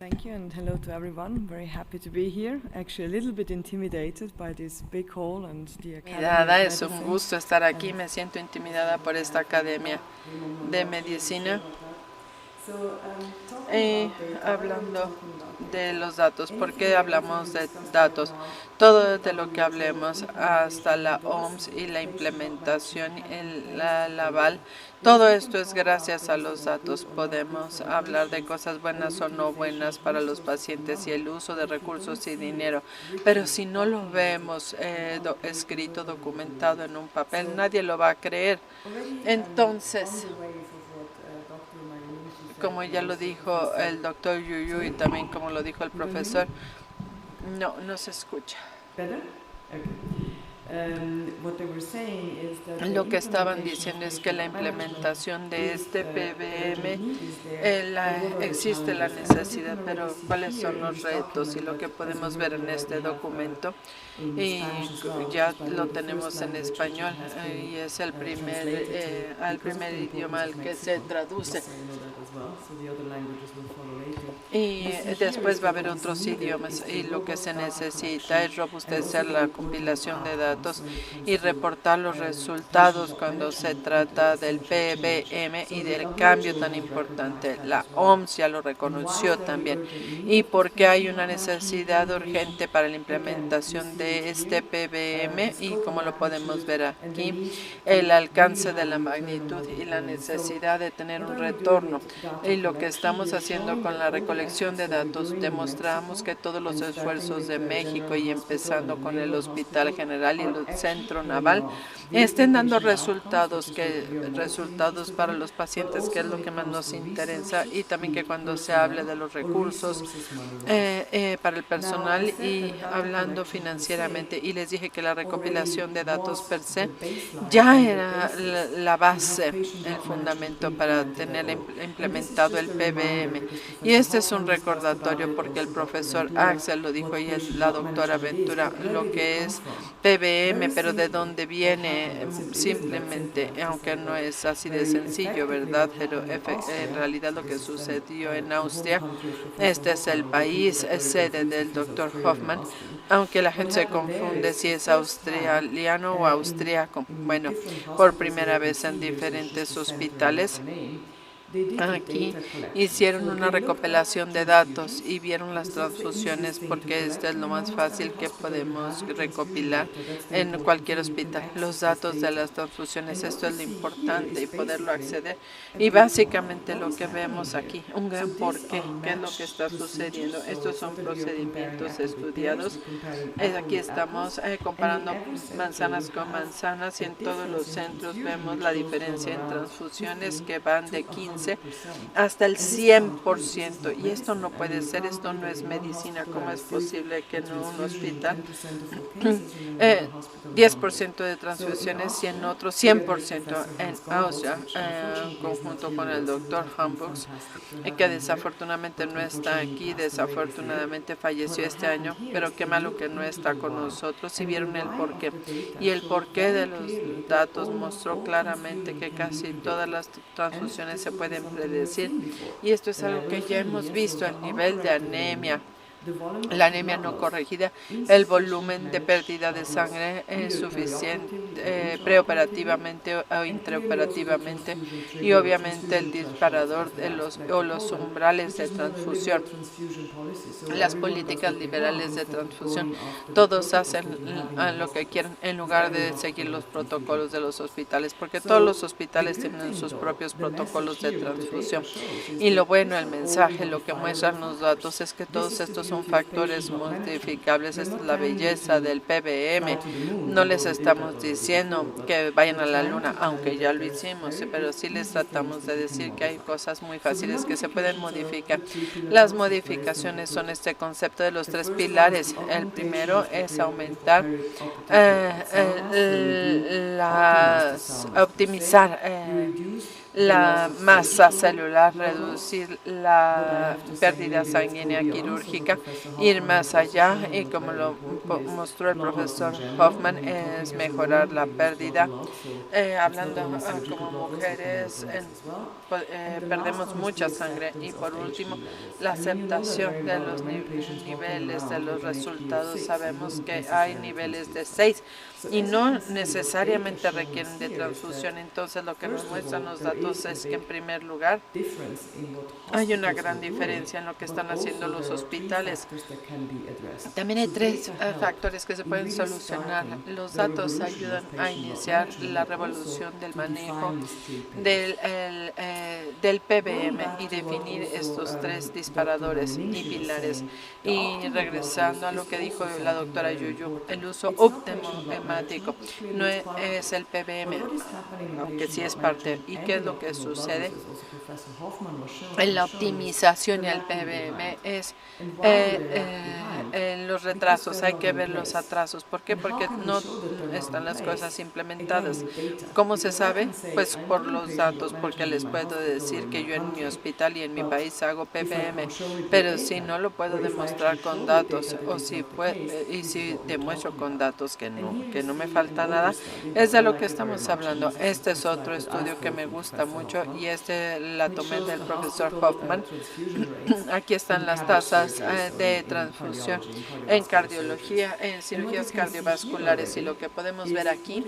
Thank you and hello to everyone. Very happy to be here. Actually, a little bit intimidated by this big hall and the Academy of Intimidada, es un Medicine. gusto estar aquí, me siento intimidada por esta academia de medicina. Hablando de los datos, ¿por qué hablamos de datos? Todo de lo que hablemos, hasta la OMS y la implementación, la aval, todo esto es gracias a los datos. Podemos hablar de cosas buenas o no buenas para los pacientes y el uso de recursos y dinero, pero si no lo vemos escrito, documentado en un papel, nadie lo va a creer. Entonces, como ya lo dijo el doctor Yuyu y también como lo dijo el profesor, no se escucha. Lo que estaban diciendo es que la implementación de este PBM, existe la necesidad, pero ¿cuáles son los retos? Y lo que podemos ver en este documento, y ya lo tenemos en español, y es el primer idioma al que se traduce. Y después va a haber otros idiomas, y lo que se necesita es robustecer la compilación de datos y reportar los resultados cuando se trata del PBM y del cambio tan importante. La OMS ya lo reconoció también. Y porque hay una necesidad urgente para la implementación de este PBM, y como lo podemos ver aquí, el alcance de la magnitud y la necesidad de tener un retorno. Y lo que estamos haciendo con la recolección de datos, demostramos que todos los esfuerzos de México, y empezando con el Hospital General y el Centro Naval, estén dando resultados para los pacientes, que es lo que más nos interesa, y también que cuando se hable de los recursos para el personal y hablando financieramente. Y les dije que la recopilación de datos per se ya era la base, el fundamento para tener implementado el PBM. Y este es un recordatorio porque el profesor Axel lo dijo y la doctora Ventura, lo que es PBM, pero de dónde viene, simplemente, aunque no es así de sencillo, ¿verdad? Pero en realidad lo que sucedió en Austria, este es el país, es sede del doctor Hoffman, aunque la gente se confunde si es australiano o austriaco. Bueno, por primera vez en diferentes hospitales, aquí hicieron una recopilación de datos y vieron las transfusiones, porque esto es lo más fácil que podemos recopilar en cualquier hospital. Los datos de las transfusiones, esto es lo importante y poderlo acceder. Y básicamente lo que vemos aquí, un gran porqué, qué es lo que está sucediendo. Estos son procedimientos estudiados. Aquí estamos comparando manzanas con manzanas, y en todos los centros vemos la diferencia en transfusiones que van de 15 hasta el 100%, y esto no puede ser, esto no es medicina. ¿Cómo es posible que en un hospital 10% de transfusiones y en otro 100%? En Austria, en conjunto con el doctor Hamburgs, que desafortunadamente no está aquí, desafortunadamente falleció este año, pero qué malo que no está con nosotros. Si vieron el porqué, y el porqué de los datos mostró claramente que casi todas las transfusiones se pueden predecir, y esto es algo que ya hemos visto. El nivel de anemia, la anemia no corregida, el volumen de pérdida de sangre es suficiente preoperativamente o intraoperativamente, y obviamente el disparador de los umbrales de transfusión. Las políticas liberales de transfusión, todos hacen lo que quieren en lugar de seguir los protocolos de los hospitales, porque todos los hospitales tienen sus propios protocolos de transfusión. Y lo bueno, el mensaje, lo que muestran los datos es que todos estos son factores modificables. Esta es la belleza del PBM. No les estamos diciendo que vayan a la luna, aunque ya lo hicimos, pero sí les tratamos de decir que hay cosas muy fáciles que se pueden modificar. Las modificaciones son este concepto de los 3 pilares. El primero es aumentar, optimizar la masa celular, reducir la pérdida sanguínea quirúrgica, ir más allá y como lo mostró el profesor Hoffman, es mejorar la pérdida. Hablando como mujeres, perdemos mucha sangre y por último la aceptación de los niveles de los resultados. Sabemos que hay niveles de 6 y no necesariamente requieren de transfusión. Entonces lo que nos muestran los datos es que en primer lugar hay una gran diferencia en lo que están haciendo los hospitales. También hay 3 factores que se pueden solucionar. Los datos ayudan a iniciar la revolución del manejo del PBM y definir estos 3 disparadores y pilares. Y regresando a lo que dijo la doctora Yuyu, el uso óptimo hemático no es el PBM, aunque sí es parte. ¿Y qué es lo que sucede? En la optimización y el PBM es los retrasos, hay que ver los atrasos. ¿Por qué? Porque no están las cosas implementadas. ¿Cómo se sabe? Pues por los datos, porque les puedo decir que yo en mi hospital y en mi país hago PBM, pero si no lo puedo demostrar con datos, o si demuestro con datos que no me falta nada, es de lo que estamos hablando. Este es otro estudio que me gusta mucho y la tomé del profesor Hoffman. Aquí están las tasas de transfusión en cardiología, en cirugías cardiovasculares, y lo que podemos ver aquí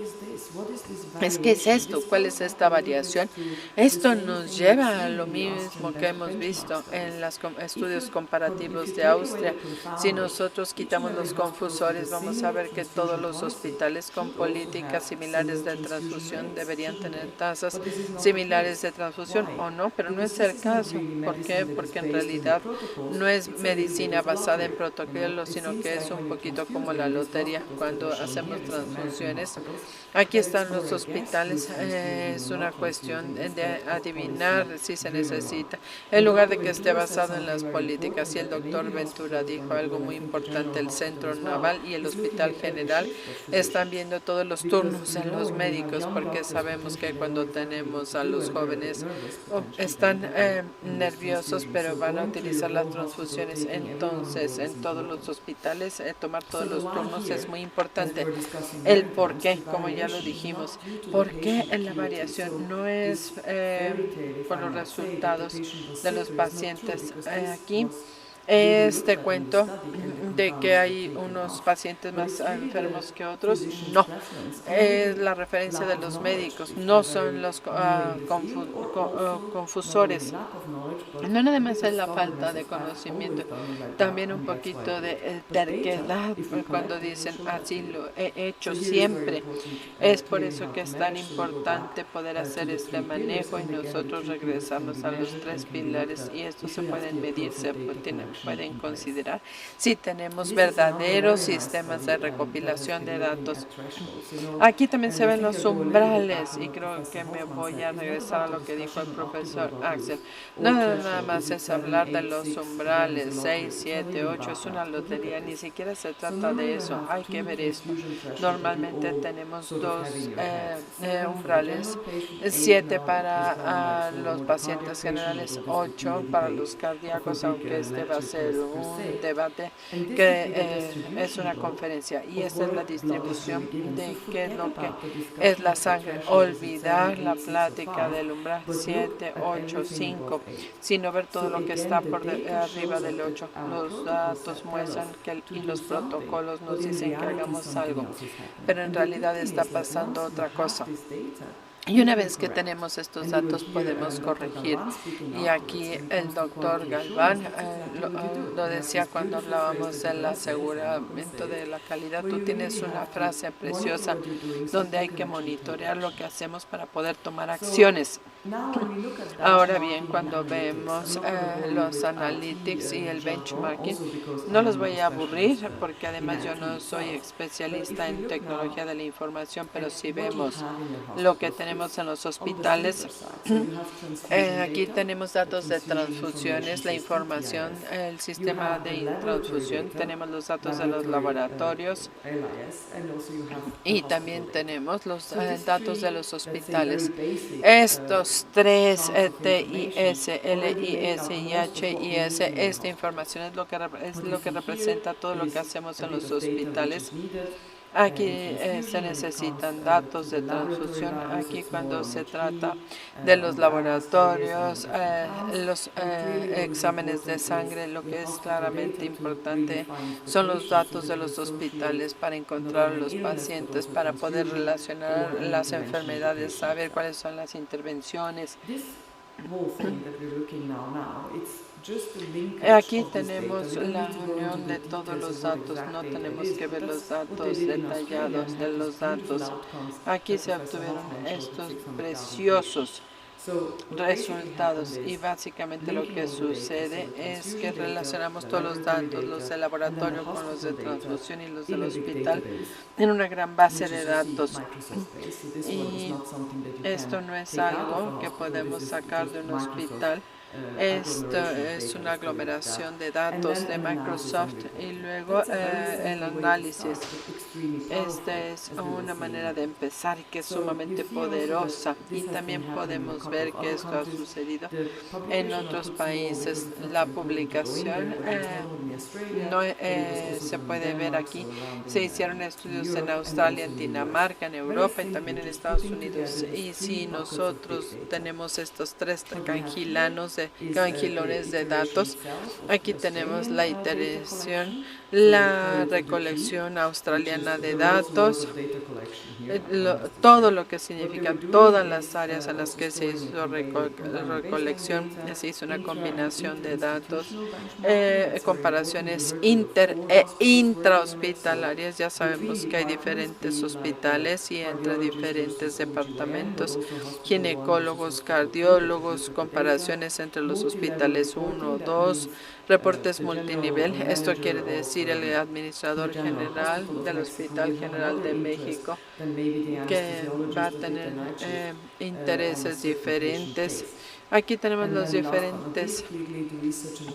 es ¿qué es esto? ¿Cuál es esta variación? Esto nos lleva a lo mismo que hemos visto en los estudios comparativos de Austria. Si nosotros quitamos los confusores, vamos a ver que todos los hospitales con políticas similares de transfusión deberían tener tasas similares de transfusión, o no, pero no es el caso. ¿Por qué? Porque en realidad no es medicina basada en protocolos, sino que es un poquito como la lotería cuando hacemos transfusiones. Aquí están los hospitales, es una cuestión de adivinar si se necesita, en lugar de que esté basado en las políticas. Y el doctor Ventura dijo algo muy importante: el Centro Naval y el Hospital General están viendo todos los turnos en los médicos, porque sabemos que cuando tenemos a los jóvenes están nerviosos, pero van a utilizar las transfusiones. Entonces, en todos los hospitales, tomar todos los turnos es muy importante. El por qué, como ya lo dijimos, por qué la variación no es por los resultados de los pacientes. Aquí este cuento de que hay unos pacientes más enfermos que otros, no, es la referencia de los médicos, no son los confusores. No nada más es la falta de conocimiento, también un poquito de terquedad cuando dicen así lo he hecho siempre. Es por eso que es tan importante poder hacer este manejo y nosotros regresarnos a los 3 pilares, y estos se pueden medir, se pueden considerar si tenemos verdaderos sistemas de recopilación de datos. Aquí también se ven los umbrales, y creo que me voy a regresar a lo que dijo el profesor Axel. Nada más es hablar de los umbrales, 6, 7, 8, es una lotería, ni siquiera se trata de eso, hay que ver esto. Normalmente tenemos 2 umbrales, 7 para los pacientes generales, 8 para los cardíacos, aunque este va a ser un debate que es una conferencia, y esta es la distribución de qué es lo que es la sangre. Olvidar la plática del umbral 7, 8, 5, sino ver todo lo que está por arriba del 8. Los datos muestran y los protocolos nos dicen que hagamos algo, pero en realidad está pasando otra cosa. Y una vez que tenemos estos datos podemos corregir. Y aquí el doctor Galván lo decía cuando hablábamos del aseguramiento de la calidad. Tú tienes una frase preciosa donde hay que monitorear lo que hacemos para poder tomar acciones. Ahora bien, cuando vemos los analytics y el benchmarking, no los voy a aburrir porque además yo no soy especialista en tecnología de la información, pero si vemos lo que tenemos en los hospitales, aquí tenemos datos de transfusiones, la información, el sistema de transfusión, tenemos los datos de los laboratorios y también tenemos los datos de los hospitales. Estos los tres TIS, LIS y HIS. Esta información es lo que representa todo lo que hacemos en los hospitales. Aquí se necesitan datos de transfusión. Aquí cuando se trata de los laboratorios, los exámenes de sangre, lo que es claramente importante son los datos de los hospitales para encontrar a los pacientes, para poder relacionar las enfermedades, saber cuáles son las intervenciones. Aquí tenemos la unión de todos los datos, no tenemos que ver los datos detallados de los datos. Aquí se obtuvieron estos preciosos resultados y básicamente lo que sucede es que relacionamos todos los datos, los de laboratorio con los de transfusión y los del hospital en una gran base de datos. Y esto no es algo que podemos sacar de un hospital. Esto es una aglomeración de datos de Microsoft y luego el análisis. Esta es una manera de empezar que es sumamente poderosa y también podemos ver que esto ha sucedido en otros países. La publicación no se puede ver aquí. Se hicieron estudios en Australia, en Dinamarca, en Europa y también en Estados Unidos. Y si nosotros tenemos estos tres cangilones de datos, aquí tenemos la iteración, la recolección australiana de datos, todo lo que significa todas las áreas a las que se hizo recolección, se hizo una combinación de datos, comparaciones intrahospitalarias. Ya sabemos que hay diferentes hospitales y entre diferentes departamentos, ginecólogos, cardiólogos, comparaciones entre los hospitales 1, 2, reportes multinivel. Esto quiere decir el administrador general del Hospital General de México, que va a tener intereses diferentes. Aquí tenemos los diferentes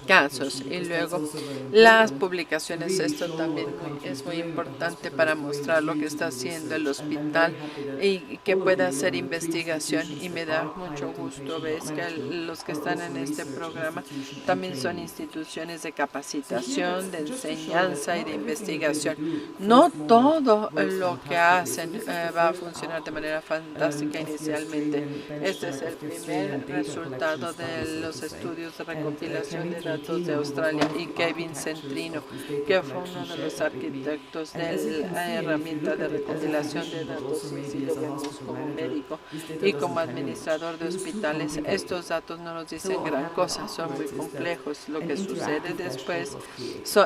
casos y luego las publicaciones. Esto también es muy importante para mostrar lo que está haciendo el hospital y que pueda hacer investigación. Y me da mucho gusto ver que los que están en este programa también son instituciones de capacitación, de enseñanza y de investigación. No todo lo que hacen va a funcionar de manera fantástica inicialmente. Este es el primer resultado de los estudios de recopilación de datos de Australia, y Kevin Centrino, que fue uno de los arquitectos de la herramienta de recopilación de datos. Y si lo vemos como médico y como administrador de hospitales, estos datos no nos dicen gran cosa, son muy complejos. Lo que sucede después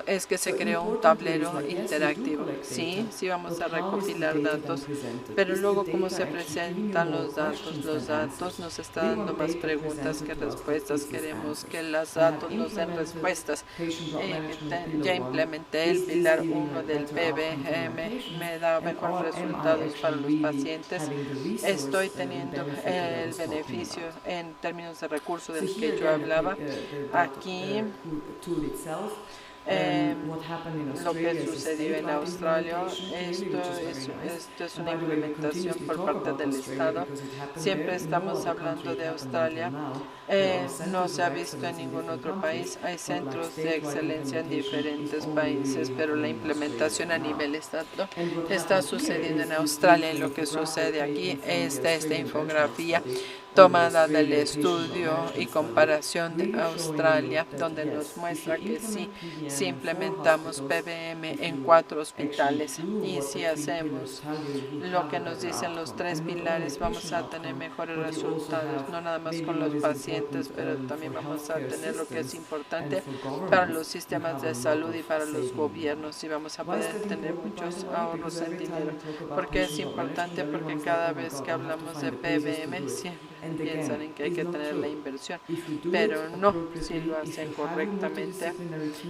es que se creó un tablero interactivo. Sí, vamos a recopilar datos, pero luego cómo se presentan los datos nos está dando más preguntas que respuestas. Queremos que los datos nos den respuestas. Ya implementé el pilar 1 del PBM, me da mejores resultados para los pacientes. Estoy teniendo el beneficio en términos de recursos del que yo hablaba. Aquí lo que sucedió en Australia, esto es una implementación por parte del Estado. Siempre estamos hablando de Australia. No se ha visto en ningún otro país. Hay centros de excelencia en diferentes países, pero la implementación a nivel estatal está sucediendo en Australia. Y lo que sucede aquí es esta infografía tomada del estudio y comparación de Australia, donde nos muestra que si implementamos PBM en 4 hospitales y si hacemos lo que nos dicen los 3 pilares, vamos a tener mejores resultados, no nada más con los pacientes, pero también vamos a tener lo que es importante para los sistemas de salud y para los gobiernos, y vamos a poder tener muchos ahorros en dinero. Porque es importante, porque cada vez que hablamos de PBM siempre piensan en que hay que tener la inversión, pero no, si lo hacen correctamente,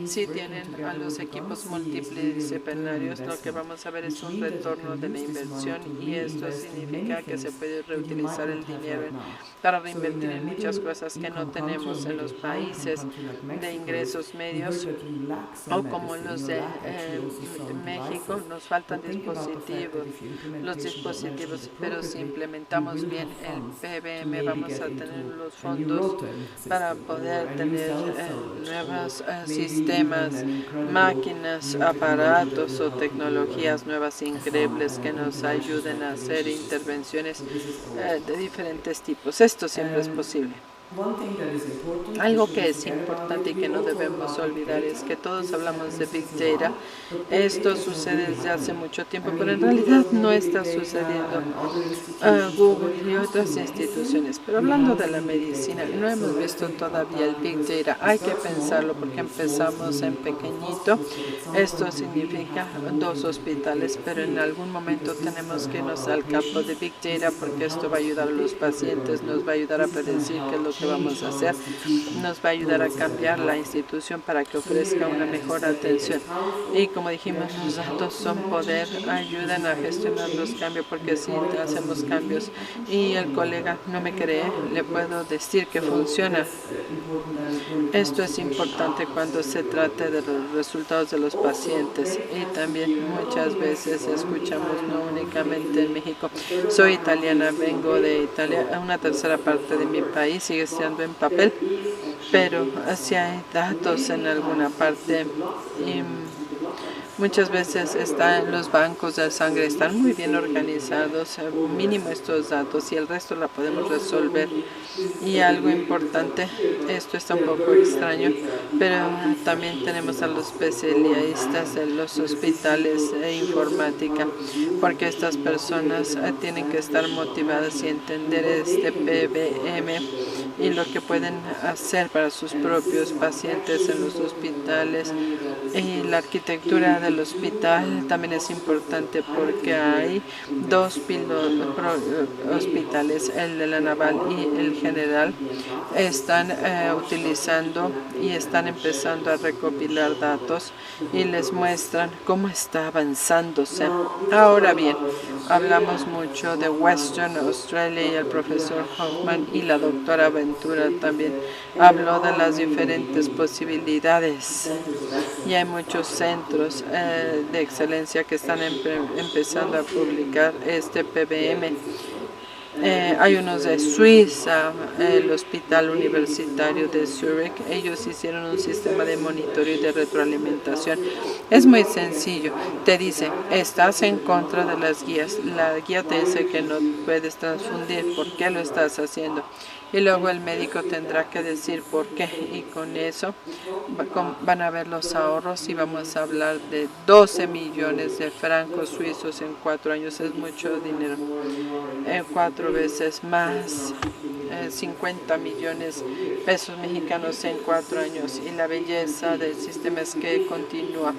si tienen a los equipos multidisciplinarios, lo que vamos a ver es un retorno de la inversión, y esto significa que se puede reutilizar el dinero para reinvertir en muchas cosas que no tenemos en los países de ingresos medios o como los de México. Nos faltan dispositivos, pero si implementamos bien el PBM PBM vamos a tener los fondos para poder tener nuevos sistemas, máquinas, aparatos o tecnologías nuevas increíbles que nos ayuden a hacer intervenciones de diferentes tipos. Esto siempre es posible. Algo que es importante y que no debemos olvidar es que todos hablamos de Big Data. Esto sucede desde hace mucho tiempo, pero en realidad no está sucediendo Google y otras instituciones. Pero hablando de la medicina, no hemos visto todavía el Big Data. Hay que pensarlo porque empezamos en pequeñito. Esto significa 2 hospitales, pero en algún momento tenemos que irnos al campo de Big Data porque esto va a ayudar a los pacientes, nos va a ayudar a predecir qué es lo que vamos a hacer, nos va a ayudar a cambiar la institución para que ofrezca una mejor atención. Y como dijimos, los datos son poder, ayudan a gestionar los cambios, porque si hacemos cambios y el colega no me cree, le puedo decir que funciona. Esto es importante cuando se trata de los resultados de los pacientes, y también muchas veces escuchamos, no únicamente en México, soy italiana, vengo de Italia, una tercera parte de mi país sigue estando en papel, pero si hay datos en alguna parte y muchas veces los bancos de sangre están muy bien organizados, mínimo estos datos, y el resto la podemos resolver. Y algo importante, esto está un poco extraño, pero también tenemos a los especialistas en los hospitales de informática, porque estas personas tienen que estar motivadas y entender este PBM y lo que pueden hacer para sus propios pacientes en los hospitales. Y la arquitectura del hospital también es importante porque hay 2 hospitales, el de la Naval y el General, están utilizando y están empezando a recopilar datos y les muestran cómo está avanzándose. Ahora bien, hablamos mucho de Western Australia y el profesor Hoffman y la doctora Ventura también habló de las diferentes posibilidades. Y hay muchos centros de excelencia que están empezando a publicar este PBM. Hay unos de Suiza, el Hospital Universitario de Zurich. Ellos hicieron un sistema de monitoreo y de retroalimentación. Es muy sencillo. Te dice, estás en contra de las guías. La guía te dice que no puedes transfundir. ¿Por qué lo estás haciendo? Y luego el médico tendrá que decir por qué, y con eso van a ver los ahorros, y vamos a hablar de 12 millones de francos suizos en 4 años. Es mucho dinero, 4 veces más, 50 millones pesos mexicanos en 4 años, y la belleza del sistema es que continúa.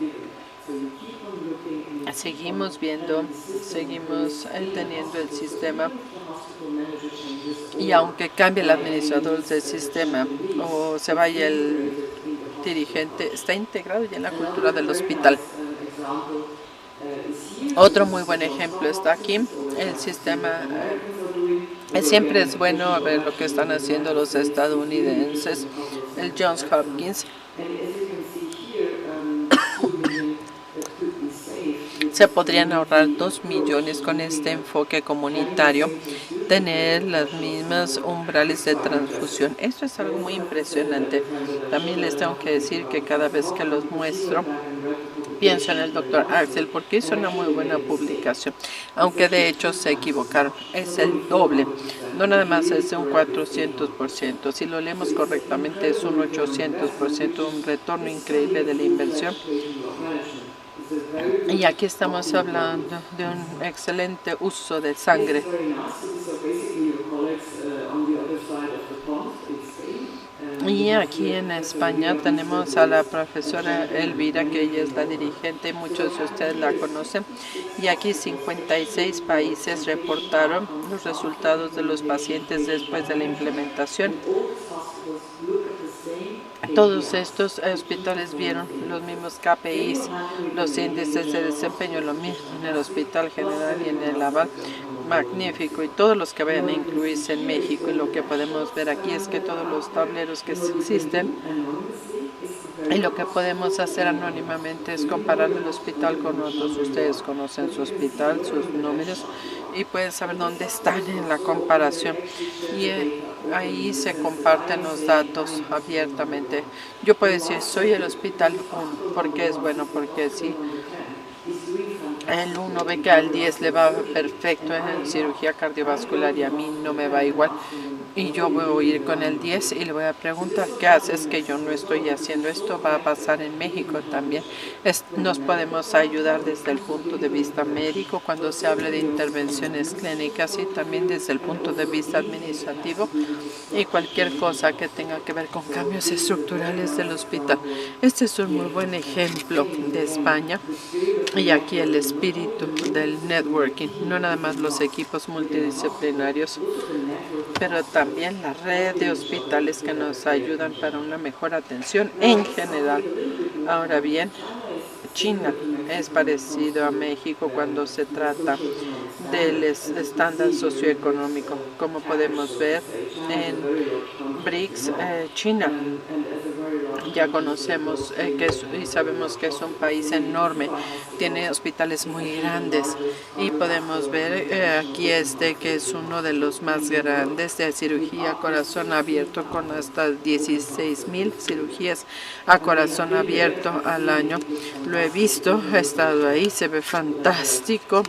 Seguimos viendo, seguimos teniendo el sistema, y aunque cambie el administrador del sistema o se vaya el dirigente, está integrado ya en la cultura del hospital. Otro muy buen ejemplo está aquí, el sistema. Siempre es bueno ver lo que están haciendo los estadounidenses, el Johns Hopkins. Se podrían ahorrar 2 millones con este enfoque comunitario, tener las mismas umbrales de transfusión. Esto es algo muy impresionante. También les tengo que decir que cada vez que los muestro, pienso en el doctor Axel, porque hizo una muy buena publicación, aunque de hecho se equivocaron. Es el doble, no nada más es un 400%. Si lo leemos correctamente es un 800%, un retorno increíble de la inversión. Y aquí estamos hablando de un excelente uso de sangre. Y aquí en España tenemos a la profesora Elvira, que ella es la dirigente, muchos de ustedes la conocen. Y aquí 56 países reportaron los resultados de los pacientes después de la implementación. Todos estos hospitales vieron los mismos KPIs, los índices de desempeño, lo mismo en el Hospital General y en el Naval. Magnífico, y todos los que vayan a incluirse en México. Y lo que podemos ver aquí es que todos los tableros que existen Y lo que podemos hacer anónimamente es comparar el hospital con otros. Ustedes conocen su hospital, sus números, y pueden saber dónde están en la comparación. Y ahí se comparten los datos abiertamente. Yo puedo decir, soy el hospital 1, porque es bueno, porque sí. El 1 ve que al 10 le va perfecto en cirugía cardiovascular y a mí no me va igual. Y yo voy a ir con el 10 y le voy a preguntar, ¿qué haces que yo no estoy haciendo esto? Va a pasar en México también. Nos podemos ayudar desde el punto de vista médico cuando se hable de intervenciones clínicas y también desde el punto de vista administrativo y cualquier cosa que tenga que ver con cambios estructurales del hospital. Este es un muy buen ejemplo de España y aquí el espíritu del networking, no nada más los equipos multidisciplinarios, pero también la red de hospitales que nos ayudan para una mejor atención en general. Ahora bien, China es parecido a México cuando se trata del estándar socioeconómico. Como podemos ver en BRICS, China ya conocemos y sabemos que es un país enorme, tiene hospitales muy grandes y podemos ver aquí que es uno de los más grandes de cirugía corazón abierto con hasta 16,000 cirugías a corazón abierto al año. Lo he visto, he estado ahí, se ve fantástico.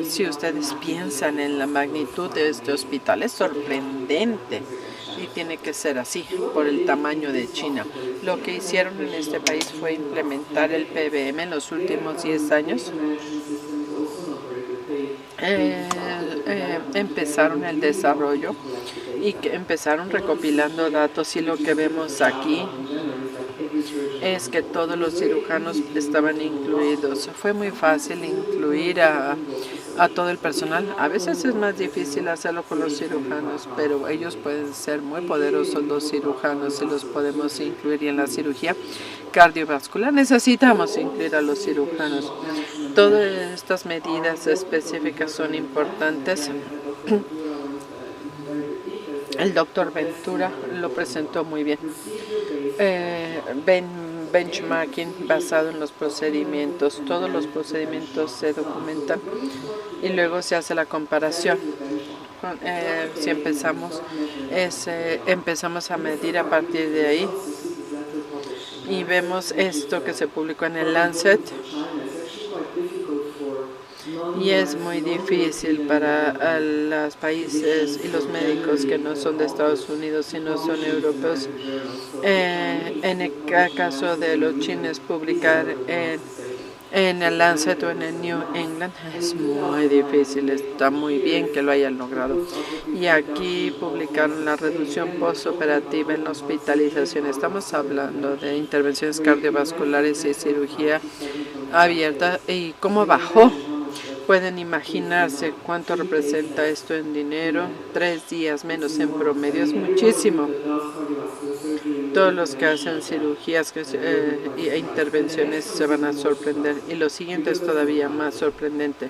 Si ustedes piensan en la magnitud de este hospital, es sorprendente. Y tiene que ser así, por el tamaño de China. Lo que hicieron en este país fue implementar el PBM en los últimos 10 años. Empezaron el desarrollo y empezaron recopilando datos, y lo que vemos aquí es que todos los cirujanos estaban incluidos. Fue muy fácil incluir a todo el personal. A veces es más difícil hacerlo con los cirujanos, pero ellos pueden ser muy poderosos, los cirujanos, y los podemos incluir. Y en la cirugía cardiovascular necesitamos incluir a los cirujanos. Todas estas medidas específicas son importantes. El doctor Ventura lo presentó muy bien. Benchmarking basado en los procedimientos. Todos los procedimientos se documentan y luego se hace la comparación. Si empezamos a medir a partir de ahí y vemos esto que se publicó en el Lancet. Y es muy difícil para los países y los médicos que no son de Estados Unidos y no son europeos. En el caso de los chinos, publicar en el Lancet o en el New England es muy difícil. Está muy bien que lo hayan logrado. Y aquí publicaron la reducción postoperativa en la hospitalización. Estamos hablando de intervenciones cardiovasculares y cirugía abierta y cómo bajó. Pueden imaginarse cuánto representa esto en dinero. 3 días menos en promedio es muchísimo. Todos los que hacen cirugías e intervenciones se van a sorprender. Y lo siguiente es todavía más sorprendente.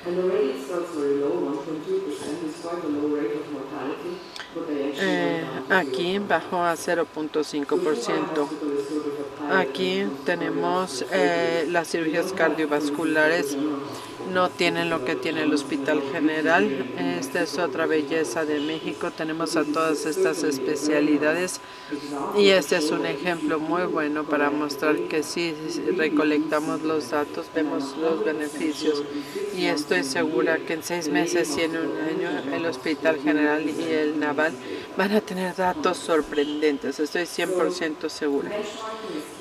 Aquí bajó a 0.5%. Aquí tenemos las cirugías cardiovasculares. No tienen lo que tiene el Hospital General. Esta es otra belleza de México. Tenemos a todas estas especialidades y este es un ejemplo muy bueno para mostrar que si recolectamos los datos, vemos los beneficios, y estoy segura que en 6 meses y en un año el Hospital General y el Naval van a tener datos sorprendentes. Estoy 100% segura.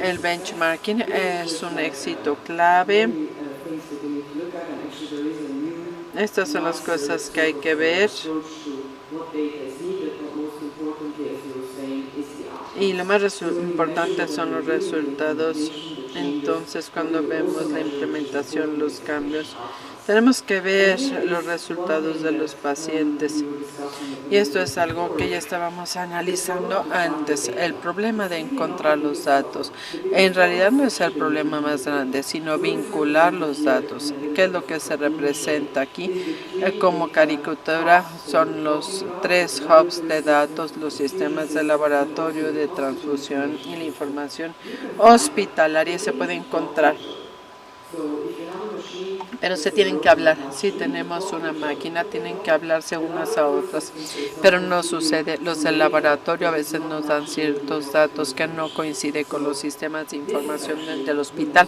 El benchmarking es un éxito clave. Estas son las cosas que hay que ver. Y lo más importante son los resultados. Entonces, cuando vemos la implementación, los cambios, Tenemos que ver los resultados de los pacientes y esto es algo que ya estábamos analizando antes. El problema de encontrar los datos en realidad no es el problema más grande, sino vincular los datos. ¿Qué es lo que se representa aquí? Como caricatura son los 3 hubs de datos, los sistemas de laboratorio, de transfusión y la información hospitalaria se puede encontrar. Pero se tienen que hablar. Si tenemos una máquina, tienen que hablarse unas a otras. Pero no sucede. Los del laboratorio a veces nos dan ciertos datos que no coinciden con los sistemas de información del hospital.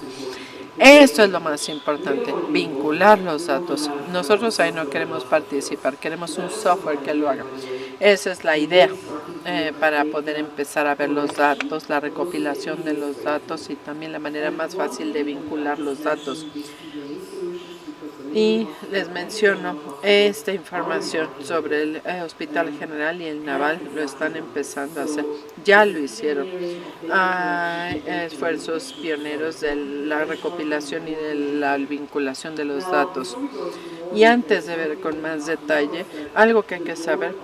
Esto es lo más importante, vincular los datos. Nosotros ahí no queremos participar, queremos un software que lo haga. Esa es la idea para poder empezar a ver los datos, la recopilación de los datos y también la manera más fácil de vincular los datos. Y les menciono esta información sobre el Hospital General y el Naval, lo están empezando a hacer, ya lo hicieron. Hay esfuerzos pioneros de la recopilación y de la vinculación de los datos. Y antes de ver con más detalle, algo que hay que saber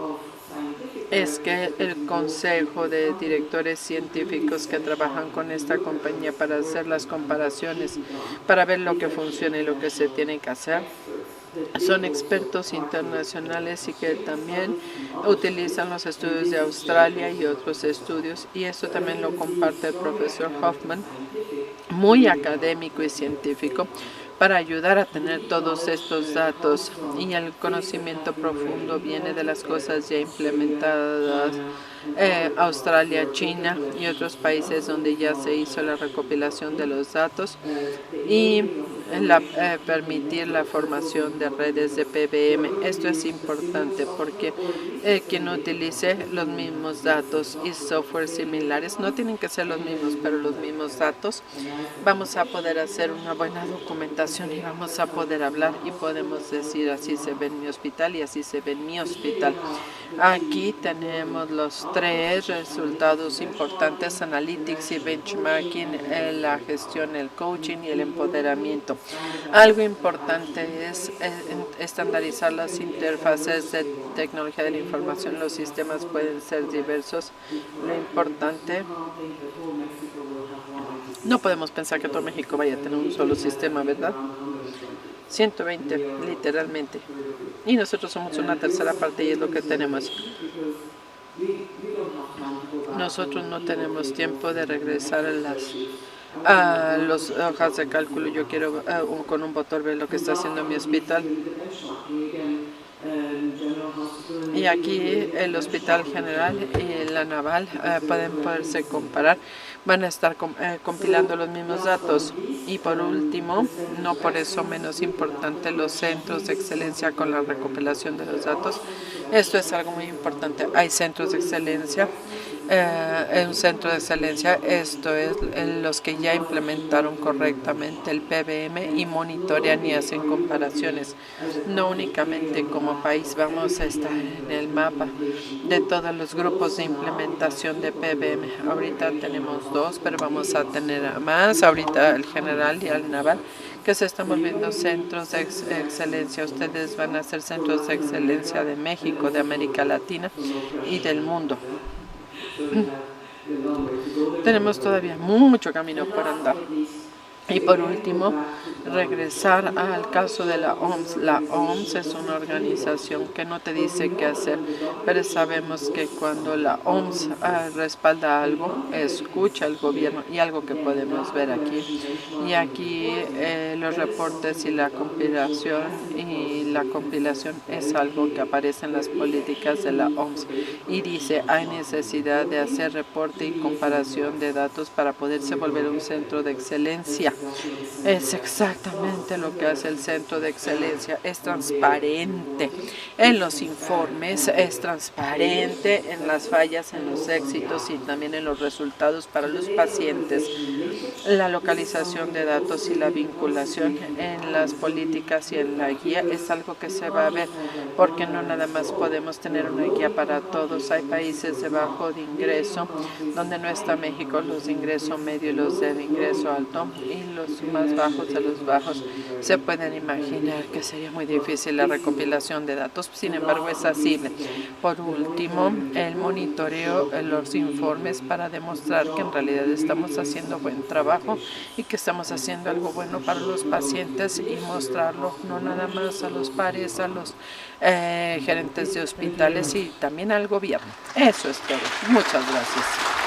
es que el consejo de directores científicos que trabajan con esta compañía para hacer las comparaciones, para ver lo que funciona y lo que se tiene que hacer, son expertos internacionales y que también utilizan los estudios de Australia y otros estudios, y esto también lo comparte el profesor Hoffman, muy académico y científico, para ayudar a tener todos estos datos, y el conocimiento profundo viene de las cosas ya implementadas, Australia, China y otros países donde ya se hizo la recopilación de los datos y permitir la formación de redes de PBM. Esto es importante porque quien utilice los mismos datos y software similares, no tienen que ser los mismos, pero los mismos datos, vamos a poder hacer una buena documentación y vamos a poder hablar y podemos decir así se ve en mi hospital y así se ve en mi hospital. Aquí tenemos los 3 resultados importantes: Analytics y Benchmarking, la gestión, el coaching y el empoderamiento. Algo importante es estandarizar las interfaces de tecnología de la información. Los sistemas pueden ser diversos. Lo importante, no podemos pensar que todo México vaya a tener un solo sistema, ¿verdad? 120, literalmente. Y nosotros somos una tercera parte y es lo que tenemos. Nosotros no tenemos tiempo de regresar a las hojas de cálculo. Yo quiero con un botón ver lo que está haciendo mi hospital. Y aquí el Hospital General y la Naval pueden poderse comparar, van a estar compilando los mismos datos. Y por último, no por eso menos importante, los centros de excelencia con la recopilación de los datos. Esto es algo muy importante. Hay centros de excelencia. Un centro de excelencia, esto es los que ya implementaron correctamente el PBM y monitorean y hacen comparaciones. No únicamente como país vamos a estar en el mapa de todos los grupos de implementación de PBM. Ahorita tenemos 2, pero vamos a tener más. Ahorita el General y el Naval, que se están volviendo centros de excelencia. Ustedes van a ser centros de excelencia de México, de América Latina y del mundo. Tenemos todavía mucho camino por andar. Y por último, regresar al caso de la OMS. La OMS es una organización que no te dice qué hacer, pero sabemos que cuando la OMS respalda algo, escucha al gobierno, y algo que podemos ver aquí. Y aquí los reportes y la compilación es algo que aparece en las políticas de la OMS y dice hay necesidad de hacer reporte y comparación de datos para poderse volver un centro de excelencia. Es exactamente lo que hace el centro de excelencia. Es transparente en los informes, es transparente en las fallas, en los éxitos y también en los resultados para los pacientes. La localización de datos y la vinculación en las políticas y en la guía es algo que se va a ver, porque no nada más podemos tener una guía para todos. Hay países de bajo de ingreso, donde no está México, los de ingreso medio y los de ingreso alto, y los más bajos de los bajos. Se pueden imaginar que sería muy difícil la recopilación de datos, sin embargo es asible. Por último, el monitoreo, los informes para demostrar que en realidad estamos haciendo buen trabajo y que estamos haciendo algo bueno para los pacientes y mostrarlo no nada más a los pares, a los gerentes de hospitales y también al gobierno. Eso es todo. Muchas gracias.